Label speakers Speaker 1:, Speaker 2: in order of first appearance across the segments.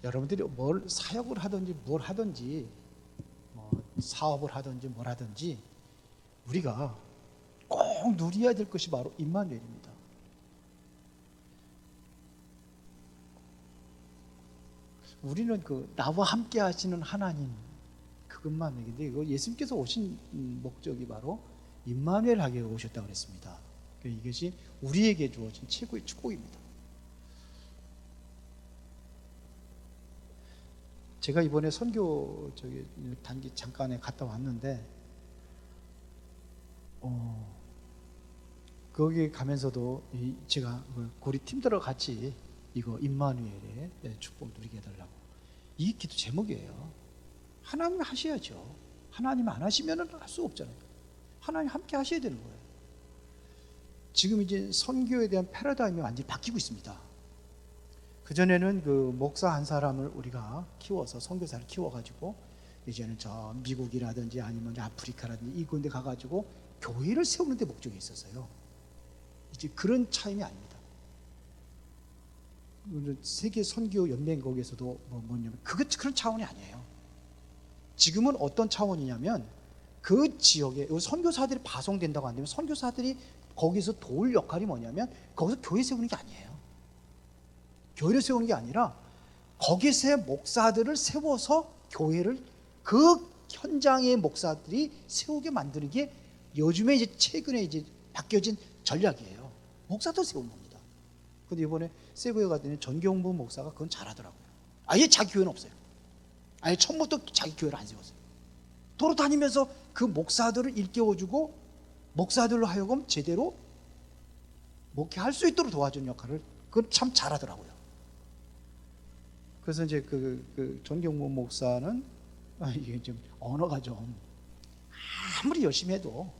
Speaker 1: 여러분들이 뭘 사역을 하든지 뭘 하든지 뭐 사업을 하든지 뭘 하든지 우리가 꼭 누려야 될 것이 바로 임마누엘입니다. 우리는 그 나와 함께 하시는 하나님 그것만 얘기인데, 이거 예수님께서 오신 목적이 바로 임마누엘 하게 오셨다고 그랬습니다. 이것이 우리에게 주어진 최고의 축복입니다. 제가 이번에 선교 단기 잠깐에 갔다 왔는데 거기 가면서도 제가 우리 팀들과 같이 이거 임마누엘의 축복을 누리게 해달라고, 이 기도 제목이에요. 하나님 하셔야죠. 하나님 안 하시면 할 수 없잖아요. 하나님 함께 하셔야 되는 거예요. 지금 이제 선교에 대한 패러다임이 완전히 바뀌고 있습니다. 그전에는 그 목사 한 사람을 우리가 키워서 선교사를 키워가지고 이제는 저 미국이라든지 아니면 아프리카라든지 이런 데 가가지고 교회를 세우는 데 목적이 있었어요. 이제 그런 차이는 아닙니다. 세계 선교 연맹 거기에서도 뭐냐면 그런 차원이 아니에요. 지금은 어떤 차원이냐면 그 지역에 선교사들이 파송된다고 한다면 선교사들이 거기서 도울 역할이 뭐냐면 거기서 교회 세우는 게 아니에요. 교회를 세우는 게 아니라 거기서의 목사들을 세워서 교회를 그 현장의 목사들이 세우게 만드는 게 요즘에 이제 최근에 이제 바뀌어진 전략이에요. 목사들 세우는 겁니다. 근데 이번에 세부에 갔더니 전경부 목사가 그건 잘하더라고요. 아예 자기 교회는 없어요. 아예 처음부터 자기 교회를 안 세웠어요. 돌아다니면서 그 목사들을 일깨워주고 목사들로 하여금 제대로 목회할 수 있도록 도와주는 역할을 그건 참 잘하더라고요. 그래서 이제 그 전경무 목사는 이게 좀 언어가 좀 아무리 열심히 해도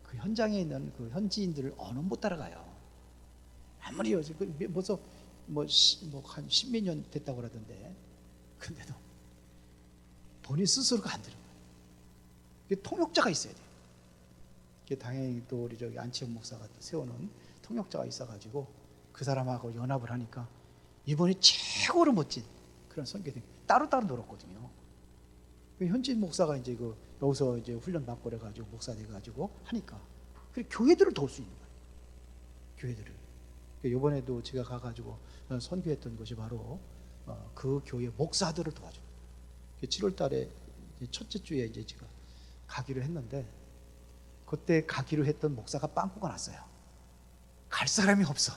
Speaker 1: 그 현장에 있는 그 현지인들을 언어 못 따라가요. 아무리 열심히 벌써 한 십몇 년 됐다고 그러던데, 근데도 본인 스스로가 안 들은 거예요. 통역자가 있어야 돼요. 당연히 또 우리 저기 안치홍 목사가 세우는 통역자가 있어가지고 그 사람하고 연합을 하니까 이번에 최고로 멋진 그런 선교팀 따로따로 놀았거든요. 현지인 목사가 이제 여기서 이제 훈련 받고 그래가지고 목사 돼가지고 하니까 그래 교회들을 도울 수 있는 거예요. 교회들을. 이번에도 제가 가가지고 선교했던 것이 바로 그 교회 목사들을 도와줘요. 7월달에 첫째 주에 이제 제가 가기로 했는데 그때 가기로 했던 목사가 빵꾸가 났어요. 갈 사람이 없어.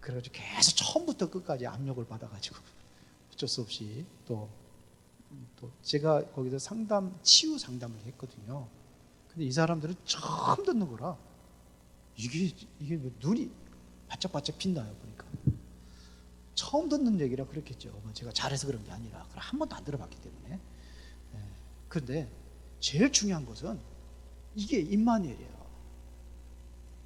Speaker 1: 그래가지고 계속 처음부터 끝까지 압력을 받아가지고 어쩔 수 없이 또 제가 거기서 치유 상담을 했거든요. 근데 이 사람들은 처음 듣는 거라 이게 눈이 바짝바짝 빛나요. 보니까 처음 듣는 얘기라 그렇겠죠. 제가 잘해서 그런 게 아니라 한 번도 안 들어봤기 때문에. 그런데 제일 중요한 것은 이게 임마누엘이에요.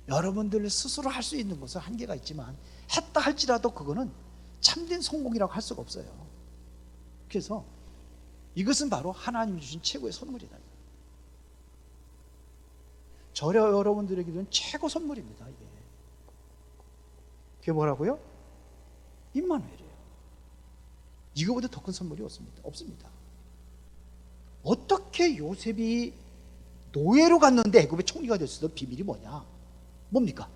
Speaker 1: 여러분들 스스로 할 수 있는 것은 한계가 있지만 했다 할지라도 그거는 참된 성공이라고 할 수가 없어요. 그래서 이것은 바로 하나님이 주신 최고의 선물이다. 여러분들에게는 최고 선물입니다. 그게 뭐라고요? 임마누엘이에요. 이거보다 더 큰 선물이 없습니다. 어떻게 요셉이 노예로 갔는데 애굽의 총리가 됐어도 비밀이 뭐냐? 뭡니까?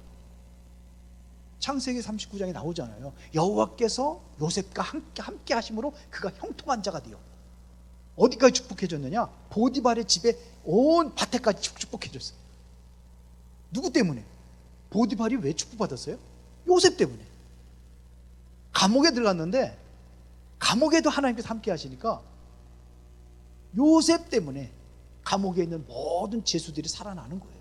Speaker 1: 창세기 39장에 나오잖아요. 여호와께서 요셉과 함께 하심으로 그가 형통한 자가 되어 어디까지 축복해줬느냐? 보디발의 집에 온 밭에까지 축복해줬어요. 누구 때문에? 보디발이 왜 축복받았어요? 요셉 때문에. 감옥에 들어갔는데 감옥에도 하나님께서 함께 하시니까 요셉 때문에 감옥에 있는 모든 죄수들이 살아나는 거예요.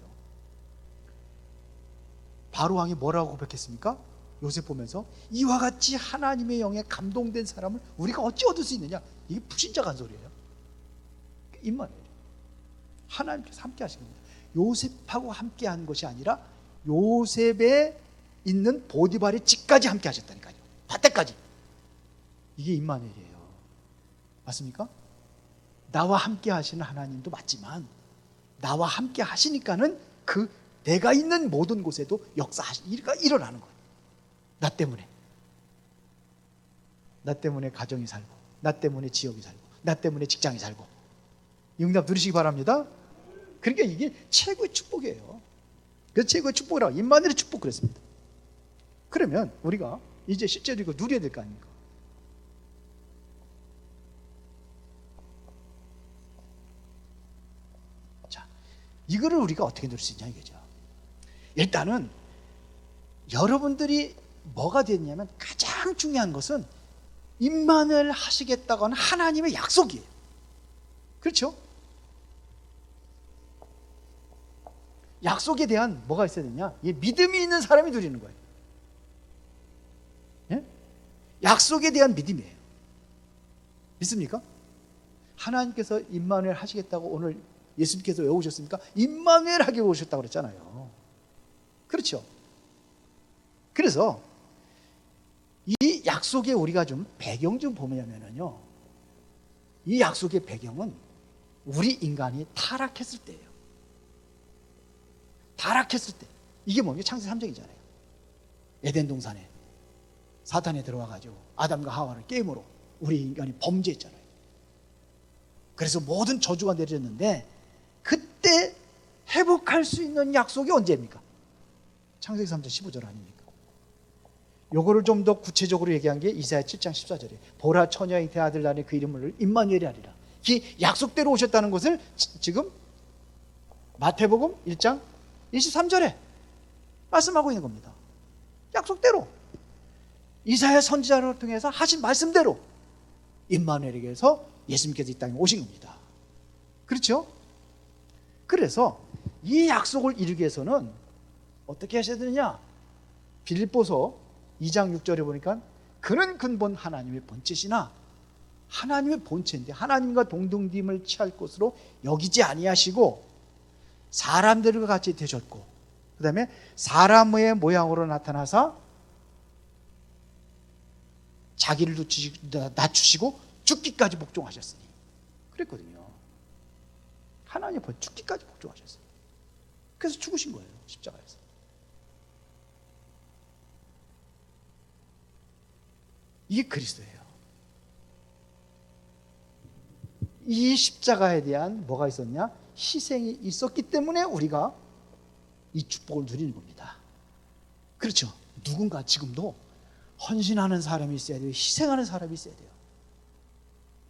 Speaker 1: 바로왕이 뭐라고 고백했습니까? 요셉 보면서 이와 같이 하나님의 영에 감동된 사람을 우리가 어찌 얻을 수 있느냐? 이게 불신자간 소리예요. 임마누엘, 하나님께서 함께 하신 겁니다. 요셉하고 함께 한 것이 아니라 요셉에 있는 보디발의 집까지 함께 하셨다니까요. 밭에까지. 이게 임마누엘이에요. 맞습니까? 나와 함께 하시는 하나님도 맞지만 나와 함께 하시니까는 내가 있는 모든 곳에도 역사가 일어나는 거예요. 나 때문에. 나 때문에 가정이 살고, 나 때문에 지역이 살고, 나 때문에 직장이 살고. 이 응답 누리시기 바랍니다. 그러니까 이게 최고의 축복이에요. 그래서 최고의 축복이라고 임마누엘의 축복 그랬습니다. 그러면 우리가 이제 실제로 이거 누려야 될 거 아닙니까? 자, 이거를 우리가 어떻게 누릴 수 있냐 이거죠. 일단은 여러분들이 뭐가 됐냐면 가장 중요한 것은 임마누엘 하시겠다고 하는 하나님의 약속이에요. 그렇죠? 약속에 대한 뭐가 있어야 되냐? 믿음이 있는 사람이 누리는 거예요. 예? 약속에 대한 믿음이에요. 믿습니까? 하나님께서 임마누엘 하시겠다고 오늘 예수님께서 왜 오셨습니까? 임마누엘 하게 오셨다고 그랬잖아요. 그렇죠? 그래서 이 약속에 우리가 좀 배경 좀 보면요, 이 약속의 배경은 우리 인간이 타락했을 때예요. 타락했을 때. 이게 뭡니까? 창세기 3장이잖아요. 에덴 동산에 사탄이 들어와가지고 아담과 하와를 게임으로 우리 인간이 범죄했잖아요. 그래서 모든 저주가 내려졌는데 그때 회복할 수 있는 약속이 언제입니까? 창세기 3장 15절 아닙니까? 요거를 좀 더 구체적으로 얘기한 게 이사야 7장 14절이에요. 보라 처녀의 잉태 아들 낳으니 그 이름을 임마누엘이 하리라. 이 약속대로 오셨다는 것을 지금 마태복음 1장 23절에 말씀하고 있는 겁니다. 약속대로 이사야 선지자를 통해서 하신 말씀대로 임마누엘에게서 예수님께서 이 땅에 오신 겁니다. 그렇죠? 그래서 이 약속을 이루기 위해서는 어떻게 하셔야 되느냐? 빌립보서 2장 6절에 보니까 그는 근본 하나님의 본체시나, 하나님의 본체인데 하나님과 동등됨을 취할 것으로 여기지 아니하시고 사람들과 같이 되셨고, 그 다음에 사람의 모양으로 나타나사 자기를 낮추시고 죽기까지 복종하셨으니. 그랬거든요. 하나님 앞에 죽기까지 복종하셨어요. 그래서 죽으신 거예요, 십자가에서. 이게 그리스도예요. 이 십자가에 대한 뭐가 있었냐? 희생이 있었기 때문에 우리가 이 축복을 누리는 겁니다. 그렇죠? 누군가 지금도 헌신하는 사람이 있어야 돼요. 희생하는 사람이 있어야 돼요.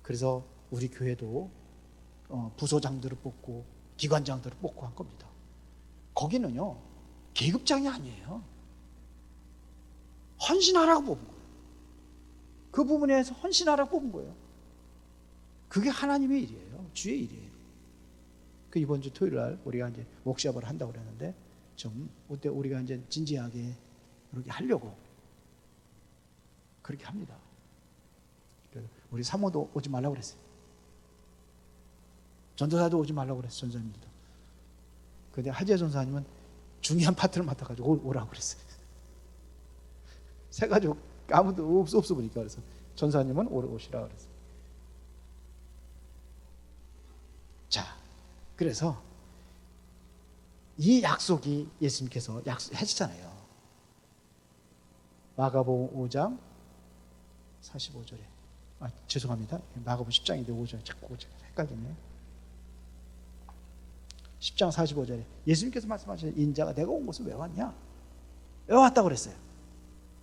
Speaker 1: 그래서 우리 교회도 부소장들을 뽑고 기관장들을 뽑고 한 겁니다. 거기는요, 계급장이 아니에요. 헌신하라고 뽑은 거예요. 그 부분에서 헌신하라고 뽑은 거예요. 그게 하나님의 일이에요. 주의 일이에요. 그 이번 주 토요일 날 우리가 이제 워크숍을 한다고 그랬는데 좀 그때 우리가 이제 진지하게 그렇게 하려고 그렇게 합니다. 우리 사모도 오지 말라고 그랬어요. 전도사도 오지 말라고 그랬어요. 전도사님들도. 근데 하지야 전사님은 중요한 파트를 맡아가지고 오라고 그랬어요. 세 가족 아무도 없어 보니까 그래서 전사님은 오시라고 그랬어요. 자, 그래서 이 약속이 예수님께서 약속하셨잖아요. 마가복음 5장 45절에 죄송합니다. 마가복음 10장인데 5절 자꾸 헷갈리네. 10장 45절에 예수님께서 말씀하신 인자가 내가 온 곳을 왜 왔냐? 왜 왔다고 그랬어요?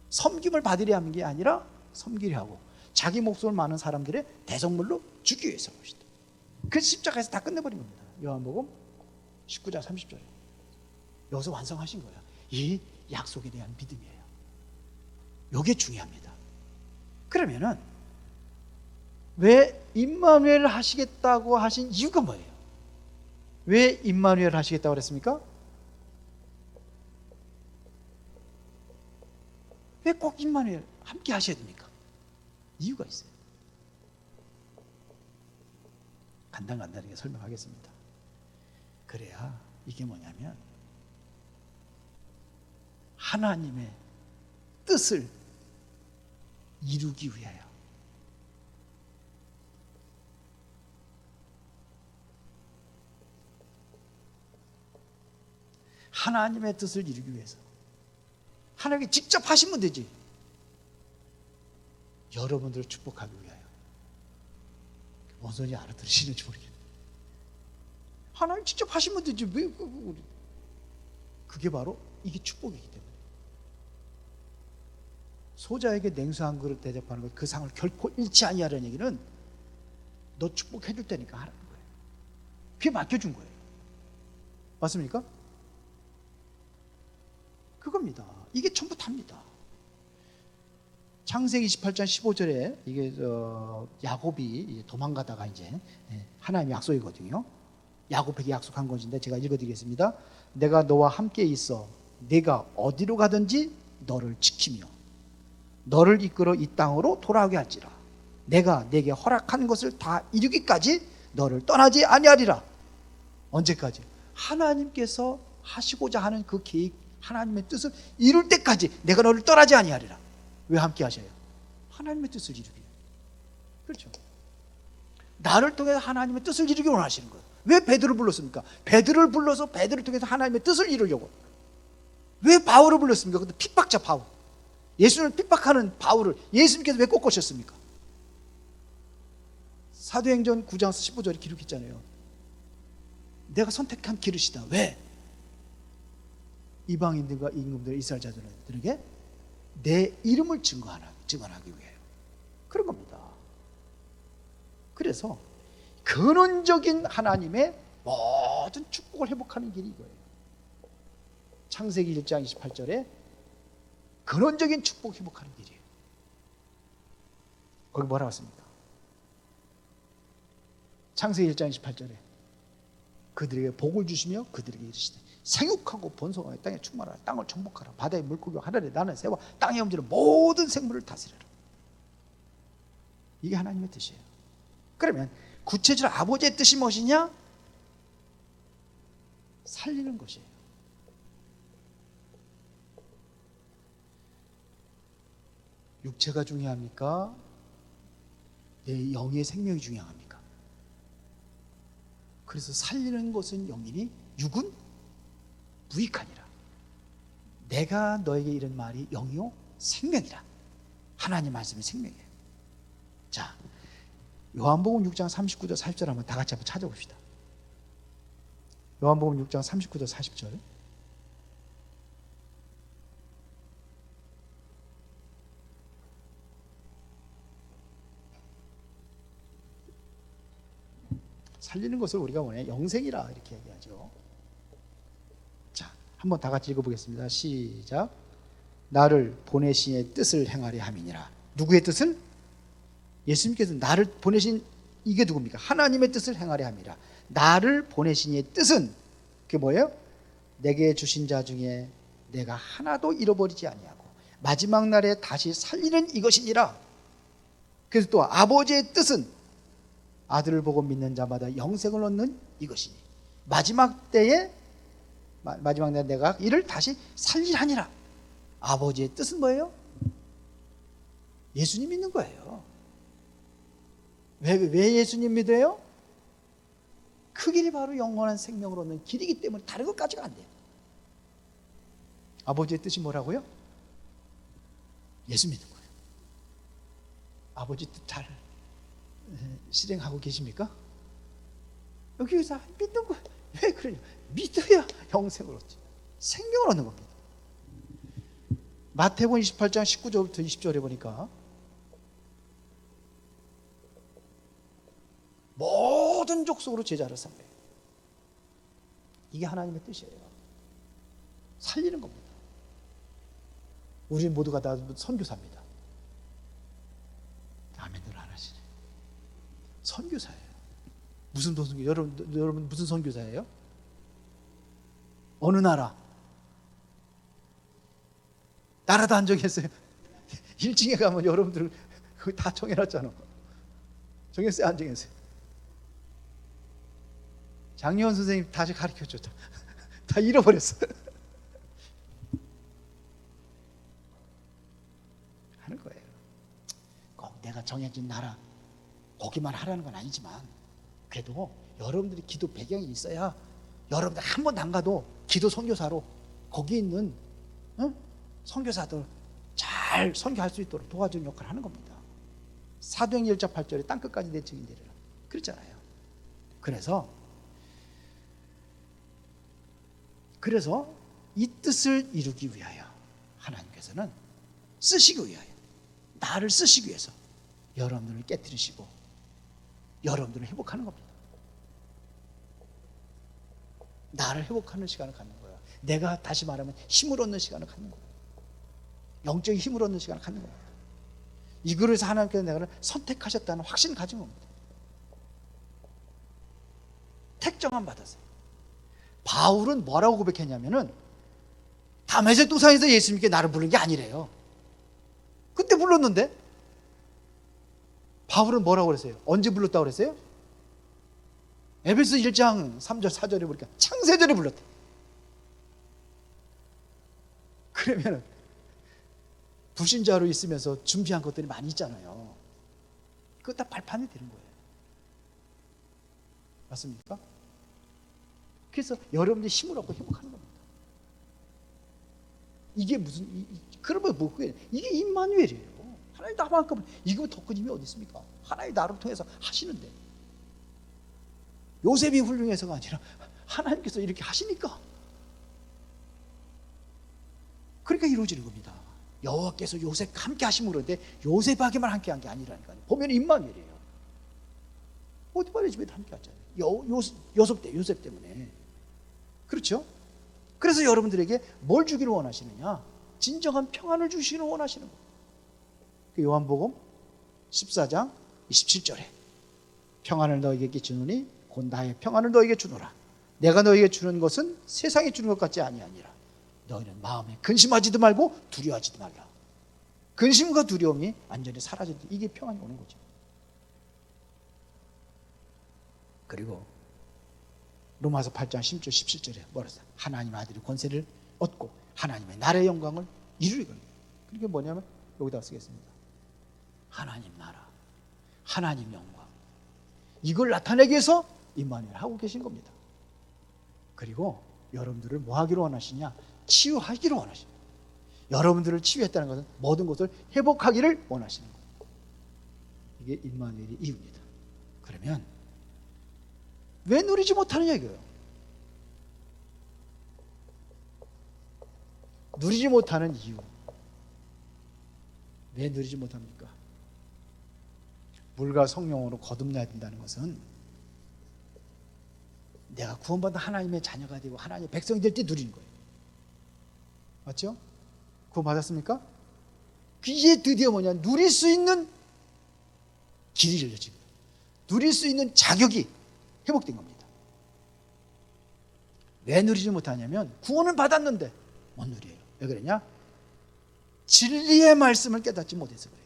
Speaker 1: 섬김을 받으려 하는 게 아니라 섬기려 하고 자기 목숨을 많은 사람들의 대성물로 주기 위해서 오시다. 그래서 십자가에서 다 끝내버린 겁니다. 요한복음 19장 30절에 여기서 완성하신 거예요. 이 약속에 대한 믿음이에요. 이게 중요합니다. 그러면은 왜 임마누엘 하시겠다고 하신 이유가 뭐예요? 왜 임마누엘 하시겠다고 그랬습니까? 왜 꼭 임마누엘 함께 하셔야 됩니까? 이유가 있어요. 간단하게 설명하겠습니다. 그래야 이게 뭐냐면 하나님의 뜻을 이루기 위하여 하나님의 뜻을 이루기 위해서 하나님께 직접 하시면 되지. 여러분들을 축복하기 위하여. 뭔 소리 알아들으시는지 모르겠네. 하나님 직접 하시면 되지 왜 그게 바로 이게 축복이기 때문에. 소자에게 냉수 한 그릇 대접하는 것, 그 상을 결코 잃지 아니하라는 얘기는 너 축복해 줄 테니까 하라는 거예요. 그게 맡겨준 거예요. 맞습니까? 그겁니다. 이게 전부 답니다. 창세기 28장 15절에 이게 야곱이 도망가다가 이제 하나님의 약속이거든요. 야곱에게 약속한 것인데 제가 읽어드리겠습니다. 내가 너와 함께 있어 네가 어디로 가든지 너를 지키며 너를 이끌어 이 땅으로 돌아오게 할지라. 내가 네게 허락한 것을 다 이루기까지 너를 떠나지 아니하리라. 언제까지? 하나님께서 하시고자 하는 그 계획, 하나님의 뜻을 이룰 때까지 내가 너를 떠나지 아니하리라. 왜 함께 하셔요? 하나님의 뜻을 이루기. 그렇죠. 나를 통해서 하나님의 뜻을 이루기 원하시는 거예요. 왜 베드로를 불렀습니까? 베드로를 불러서 베드로를 통해서 하나님의 뜻을 이루려고. 왜 바울을 불렀습니까? 근데 핍박자 바울. 예수님을 핍박하는 바울을 예수님께서 왜 꼭 꼬셨습니까? 사도행전 9장 15절에 기록했잖아요. 내가 선택한 기르시다. 왜? 이방인들과 임금들 이스라엘 자들에게 내 이름을 증언하기 위해요. 그런 겁니다. 그래서 근원적인 하나님의 모든 축복을 회복하는 길이 이거예요. 창세기 1장 28절에 근원적인 축복 회복하는 길이에요. 거기 뭐라고 했습니까? 창세기 1장 28절에 그들에게 복을 주시며 그들에게 이르시되 생육하고 번성하여 땅에 충만하라. 땅을 정복하라. 바다의 물고기와 하늘에 나는 새와 땅에 움직이는 모든 생물을 다스려라. 이게 하나님의 뜻이에요. 그러면 구체적으로 아버지의 뜻이 무엇이냐? 살리는 것이에요. 육체가 중요합니까? 내 영의 생명이 중요합니까? 그래서 살리는 것은 영이니 육은 무익하니라. 내가 너에게 이런 말이 영이요 생명이라. 하나님 말씀이 생명이에요. 자, 요한복음 6장 39절 40절 한번 다 같이 한번 찾아봅시다. 요한복음 6장 39절 40절. 살리는 것을 우리가 원해 영생이라 이렇게 얘기하죠. 자, 한번 다 같이 읽어보겠습니다. 시작. 나를 보내신 이의 뜻을 행하려 함이니라. 누구의 뜻을? 예수님께서 나를 보내신 이게 누굽니까? 하나님의 뜻을 행하려 함이라. 나를 보내신 이의 뜻은 그게 뭐예요? 내게 주신 자 중에 내가 하나도 잃어버리지 아니하고 마지막 날에 다시 살리는 이것이니라. 그래서 또 아버지의 뜻은 아들을 보고 믿는 자마다 영생을 얻는 이것이니 마지막 때에 마지막 날에 내가 이를 다시 살리하니라. 아버지의 뜻은 뭐예요? 예수님 믿는 거예요. 왜 예수님 믿어요? 그 길이 바로 영원한 생명을 얻는 길이기 때문에 다른 것까지가 안 돼요. 아버지의 뜻이 뭐라고요? 예수 믿는 거예요. 아버지 뜻 잘 실행하고 계십니까? 여기서 믿는 거예요. 왜 그러냐? 믿어야 영생을 얻지. 생명을 얻는 겁니다. 마태복음 28장 19절부터 20절에 보니까 모든 족속으로 제자를 삼래. 이게 하나님의 뜻이에요. 살리는 겁니다. 우리 모두가 다 선교사입니다. 아멘들 안 하시네. 선교사예요. 무슨 선교? 여러분 무슨 선교사예요? 어느 나라? 나라도 안 정했어요. 1층에 가면 여러분들 그거 다 정해놨잖아. 정했어요? 안 정했어요? 장려원 선생님 다시 가르쳐줬다. 다 잃어버렸어. 하는 거예요. 꼭 내가 정해진 나라 거기만 하라는 건 아니지만 그래도 여러분들이 기도 배경이 있어야 여러분들 한 번도 안 가도 기도 선교사로 거기 있는 선교사들 잘 선교할 수 있도록 도와주는 역할을 하는 겁니다. 사도행전 1장 8절에 땅끝까지 내 증인 되리라 그랬잖아요. 그래서 이 뜻을 이루기 위하여 하나님께서는 쓰시기 위하여, 나를 쓰시기 위해서 여러분들을 깨뜨리시고 여러분들을 회복하는 겁니다. 나를 회복하는 시간을 갖는 거예요. 내가 다시 말하면 힘을 얻는 시간을 갖는 거예요. 영적인 힘을 얻는 시간을 갖는 겁니다. 이거에서 하나님께서 내가 선택하셨다는 확신을 가진 겁니다. 택정함 받았어요. 바울은 뭐라고 고백했냐면은 다메섹 도상에서 예수님께 나를 부른 게 아니래요. 그때 불렀는데 바울은 뭐라고 그랬어요? 언제 불렀다고 그랬어요? 에베소 1장 3절 4절에 보니까 창세절에 불렀대. 그러면 불신자로 있으면서 준비한 것들이 많이 있잖아요. 그거 다 발판이 되는 거예요. 맞습니까? 그래서 여러분들이 힘을 얻고 회복하는 겁니다. 이게 무슨 그러면 이게 임마누엘이에요. 하나님 나만큼 이거 더 큰 힘이 어디 있습니까? 하나님 나를 통해서 하시는데 요셉이 훌륭해서가 아니라 하나님께서 이렇게 하시니까 그러니까 이루어지는 겁니다. 여호와께서 요셉 함께 하심으로 그러는데 요셉에게만 함께 한 게 아니라니까요. 보면 임마누엘이에요. 포티파의 집에도 함께 왔잖아요. 요셉 때문에. 그렇죠? 그래서 여러분들에게 뭘 주기를 원하시느냐? 진정한 평안을 주시기를 원하시는 거예요. 요한복음 14장 27절에 평안을 너에게 주노니 곧 나의 평안을 너에게 주노라. 내가 너에게 주는 것은 세상이 주는 것 같지 아니하니라. 너희는 마음에 근심하지도 말고 두려워하지도 말라. 근심과 두려움이 완전히 사라질 때 이게 평안이 오는 거죠. 그리고 로마서 8장 16절 17절에 뭐라 했어요? 하나님 아들의 권세를 얻고 하나님의 나라의 영광을 이루리거든요. 그게 뭐냐면 여기다 쓰겠습니다. 하나님 나라, 하나님 영광, 이걸 나타내기 위해서 임마누엘 하고 계신 겁니다. 그리고 여러분들을 뭐 하기로 원하시냐? 치유하기를 원하십니다. 여러분들을 치유했다는 것은 모든 것을 회복하기를 원하시는 겁니다. 이게 임마누엘의 이유입니다. 그러면 왜 누리지 못하느냐 이거예요. 누리지 못하는 이유. 왜 누리지 못합니까? 물과 성령으로 거듭나야 된다는 것은 내가 구원받은 하나님의 자녀가 되고 하나님의 백성이 될 때 누리는 거예요. 맞죠? 구원받았습니까? 이게 드디어 뭐냐? 누릴 수 있는 길이 열려진 거예요. 누릴 수 있는 자격이 회복된 겁니다. 왜 누리지 못하냐면 구원을 받았는데 못 누려요. 왜 그러냐? 진리의 말씀을 깨닫지 못해서 그래요.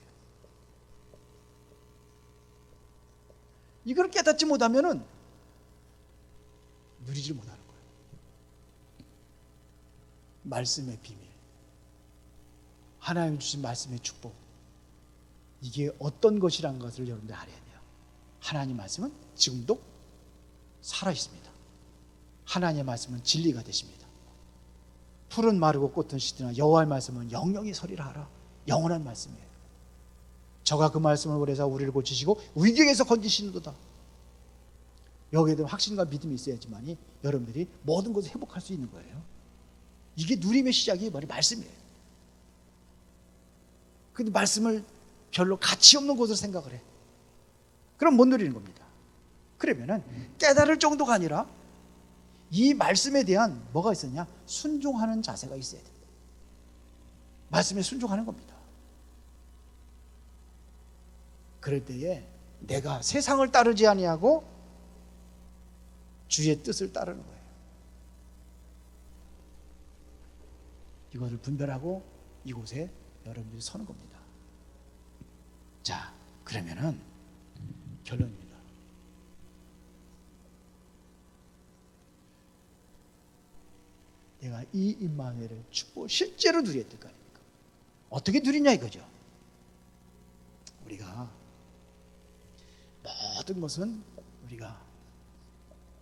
Speaker 1: 이걸 깨닫지 못하면은 누리지 못하는 거예요. 말씀의 비밀, 하나님 주신 말씀의 축복, 이게 어떤 것이란 것을 여러분들 알아야 돼요. 하나님 말씀은 지금도 살아 있습니다. 하나님의 말씀은 진리가 되십니다. 풀은 마르고 꽃은 시드나 여호와의 말씀은 영영이 서리라 하라. 영원한 말씀이에요. 저가 그 말씀을 보내사 우리를 고치시고 위경에서 건지시는도다. 여기에 대한 확신과 믿음이 있어야지만이 여러분들이 모든 것을 회복할 수 있는 거예요. 이게 누림의 시작이 바로 말씀이에요. 근데 말씀을 별로 가치 없는 것으로 생각을 해. 그럼 못 누리는 겁니다. 그러면은 깨달을 정도가 아니라 이 말씀에 대한 뭐가 있었냐? 순종하는 자세가 있어야 돼. 말씀에 순종하는 겁니다. 그럴 때에 내가 세상을 따르지 아니하고 주의 뜻을 따르는 거예요. 이것을 분별하고 이곳에 여러분들이 서는 겁니다. 자, 그러면은 결론입니다. 내가 이 임마누엘을 축복 실제로 누려야 될 거 아닙니까? 어떻게 누리냐 이거죠. 우리가 모든 것은 우리가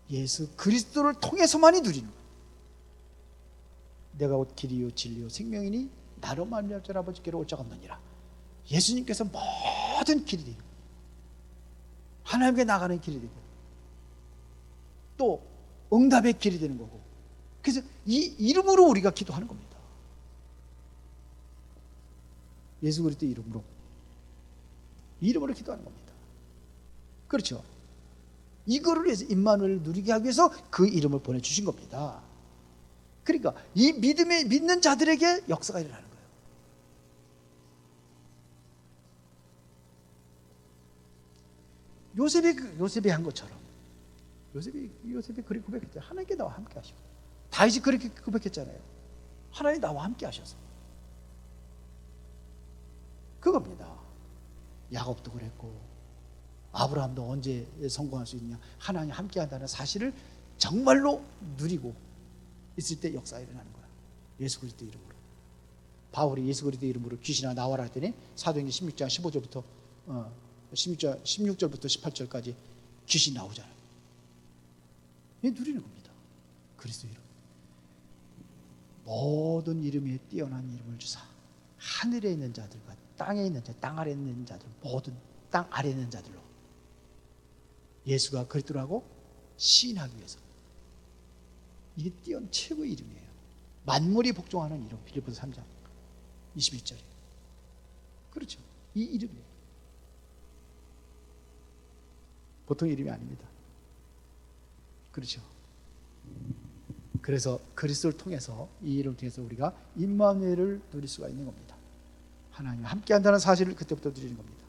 Speaker 1: 예수 그리스도를 통해서만이 누리는 거예요. 내가 곧 길이요 진리요 생명이니 나로 말미암아 아버지께로 올 자가 없느니라. 예수님께서 모든 길이 하나님께 나가는 길이 되고 또 응답의 길이 되는 거고, 그래서 이 이름으로 우리가 기도하는 겁니다. 예수 그리스도 이름으로 기도하는 겁니다. 그렇죠? 이거를 위해서 임마누엘을 누리게 하기 위해서 그 이름을 보내주신 겁니다. 그러니까 이 믿는 자들에게 역사가 일어나는 거예요. 요셉이 한 것처럼 요셉이 그렇게 고백했잖아요. 하나님께 나와 함께 하시고, 다윗이 그렇게 고백했잖아요. 하나님 나와 함께 하셔서. 그겁니다. 야곱도 그랬고 아브라함도 언제 성공할 수 있냐, 하나님 함께 한다는 사실을 정말로 누리고 있을 때 역사가 일어나는 거야. 예수 그리스도 이름으로. 바울이 예수 그리스도 이름으로 귀신아 나와라 했더니 사도행전 16장 15절부터 16절부터 18절까지 귀신 나오잖아요. 이 누리는 겁니다. 그리스도 이름. 모든 이름에 뛰어난 이름을 주사 하늘에 있는 자들과 땅에 있는 자, 땅 아래에 있는 자들, 모든 땅 아래에 있는 자들로 예수가 그리스도라고 시인하기 위해서. 이게 뛰어난 최고의 이름이에요. 만물이 복종하는 이름. 빌립보서 3장 21절에. 그렇죠. 이 이름이에요. 보통 이름이 아닙니다. 그렇죠. 그래서 그리스도를 통해서, 이 이름을 통해서 우리가 임마누엘을 누릴 수가 있는 겁니다. 하나님과 함께 한다는 사실을 그때부터 누리는 겁니다.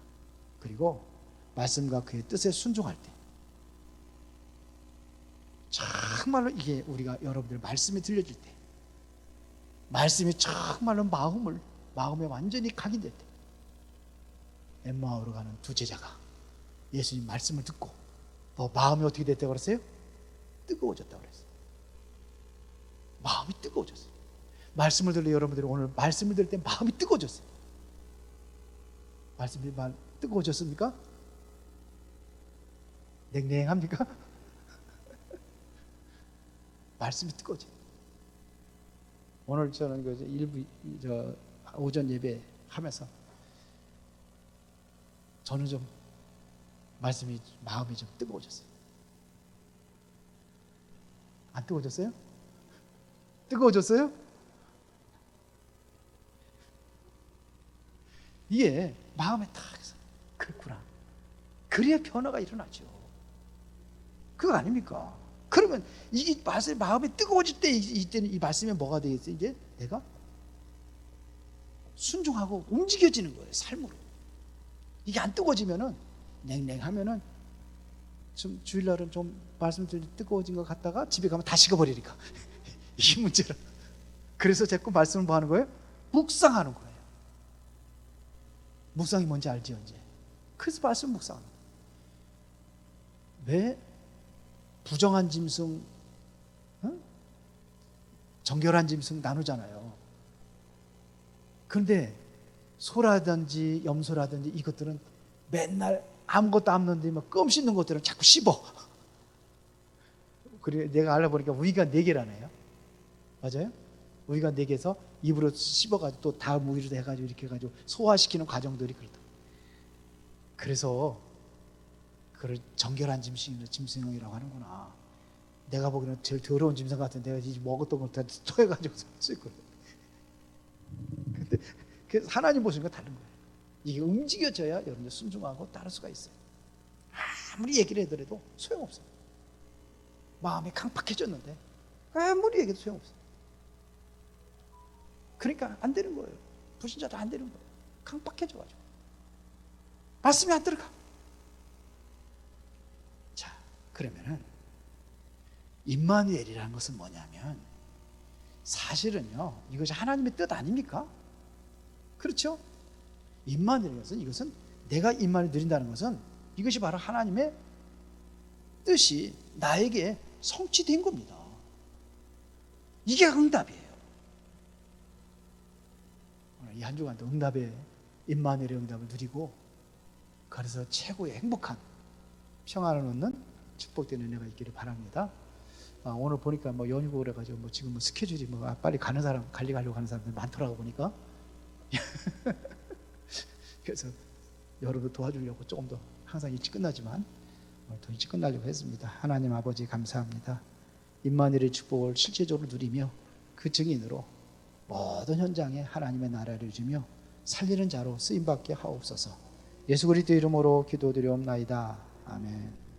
Speaker 1: 그리고 말씀과 그의 뜻에 순종할 때, 정말로 이게 우리가 여러분들 말씀이 들려질 때, 말씀이 정말로 마음에 완전히 각인될 때, 엠마오로 가는 두 제자가 예수님 말씀을 듣고 마음이 어떻게 됐다고 그랬어요? 뜨거워졌다고 그랬어요. 마음이 뜨거워졌어요. 말씀을 들려 여러분들이 오늘 말씀을 들을 때 마음이 뜨거워졌어요. 말씀이 뜨거워졌습니까? 냉랭합니까? 말씀이 뜨거워져. 오늘 저는 오전 예배 하면서 저는 좀 마음이 좀 뜨거워졌어요. 안 뜨거워졌어요? 뜨거워졌어요? 이게 마음에 딱 그렇구나. 그래야 변화가 일어나죠. 그거 아닙니까? 그러면 이게 마음이 뜨거워질 때, 이때는 이 말씀에 뭐가 되겠어요? 이제 내가 순종하고 움직여지는 거예요. 삶으로. 이게 안 뜨거워지면은, 냉랭하면은, 좀 주일날은 좀 말씀 들리 뜨거워진 것 같다가 집에 가면 다 식어버리니까. 이게 문제라. 그래서 자꾸 말씀을 뭐 하는 거예요? 묵상하는 거예요. 묵상이 뭔지 알죠, 이제? 그래서 말씀 묵상하는 거예요. 왜 부정한 짐승, 정결한 짐승 나누잖아요. 그런데 소라든지 염소라든지 이것들은 맨날 아무것도 없는데 막 껌 씹는 것들은 자꾸 씹어. 그래, 내가 알아보니까 우위가 4개라네요. 맞아요? 우위가 4개에서 입으로 씹어가지고 또 다음 우위로 해가지고 이렇게 해가지고 소화시키는 과정들이 그렇다. 그래서 그걸 정결한 짐승이라고 하는구나. 내가 보기에는 제일 더러운 짐승 같은데 내가 먹었던 걸 다 토해가지고 쓸 거예요. 근데 그래서 하나님 보시는 건 다른 거예요. 이게 움직여져야 여러분들 순종하고 따를 수가 있어요. 아무리 얘기를 해더라도 소용없어요. 마음이 강팍해졌는데 아무리 얘기해도 소용없어요. 그러니까 안 되는 거예요. 불신자도 안 되는 거예요. 강팍해져가지고 말씀이 안 들어가. 자, 그러면은 임마누엘이라는 것은 뭐냐면 사실은요, 이것이 하나님의 뜻 아닙니까? 그렇죠? 임마누엘인 것은, 이것은 내가 임마누엘 누린다는 것은 이것이 바로 하나님의 뜻이 나에게 성취된 겁니다. 이게 응답이에요. 오늘 이 한 주간도 응답의 임마누엘의 응답을 누리고, 그래서 최고의 행복한 평안을 얻는 축복된 은혜가 있기를 바랍니다. 오늘 보니까 뭐 연휴고 그래가지고 뭐 지금 뭐 스케줄이 뭐 빨리 가는 사람, 가려고 하는 사람들 많더라고 보니까. 그래서 여러분들 도와주려고 조금 더 항상 일찍 끝나지만 더 일찍 끝나려고 했습니다. 하나님 아버지 감사합니다. 임마누엘의 축복을 실제적으로 누리며 그 증인으로 모든 현장에 하나님의 나라를 주며 살리는 자로 쓰임받게 하옵소서. 예수 그리스도 이름으로 기도드리옵나이다. 아멘.